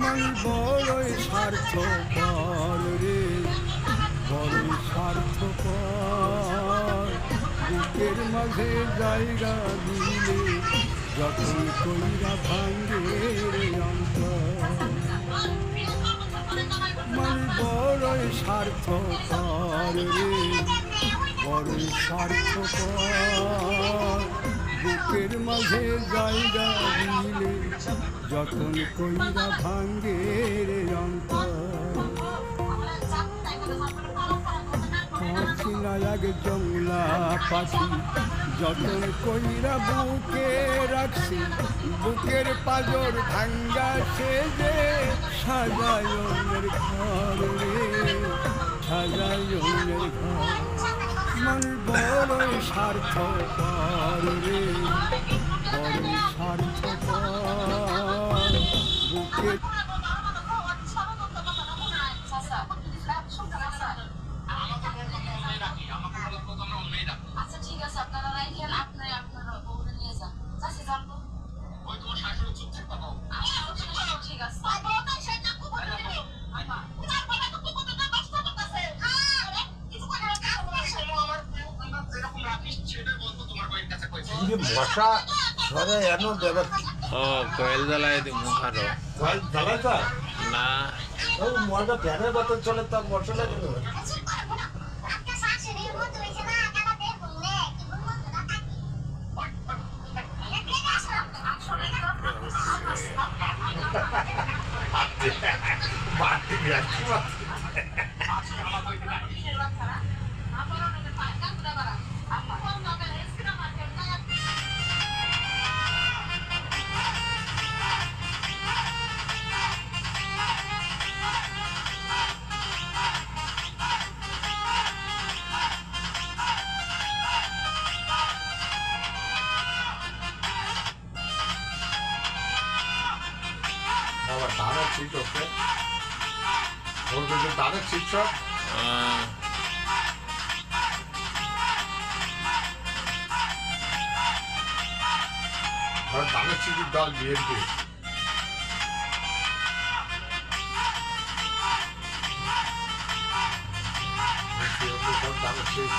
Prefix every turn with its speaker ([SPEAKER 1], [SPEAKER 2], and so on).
[SPEAKER 1] মান বড়ই স্বার্থপর রে, বড়ই স্বার্থপর। বুকের মাঝে জায়গা দিলে যখন কইরা ভাঙ্গে রে অন্তর। মান বড়ই স্বার্থপর রে, বড়ই স্বার্থপর। বুকের মাঝে জায়গা দিলে যখন কইরা ভাঙ্গে রে অন্তর। চিনায়াগ জংলা পাখি যতন কইরা বুকে রাখছি, বুকের পাজর ভাঙ্গা সে যে সাজায়নের ঘর রে, সাজায়নের ঘর। মন বড়ই স্বার্থপর রে, বড়ই স্বার্থপর। বুকের
[SPEAKER 2] আচ্ছা ঠিক আছে, আপনারা রাখেন, আপনারা আপনারা বউরে নিয়ে যান। চাষি যান তো। ওই তোমার শাশুড়ি চুপ থাকতে দাও। ঠিক আছে।
[SPEAKER 3] মশা সরে এনো দেবে।
[SPEAKER 4] ও কয়েল জ্বালায় দি মুখারো
[SPEAKER 3] জ্বালায় তো
[SPEAKER 4] না।
[SPEAKER 3] ও মশা ফ্যানের মতো চলে তো মশা লাগে না। আবার ধানের শীত হচ্ছে, ধানের শীত সব ধানের শীতের দল বিএনপি। ধানের শীত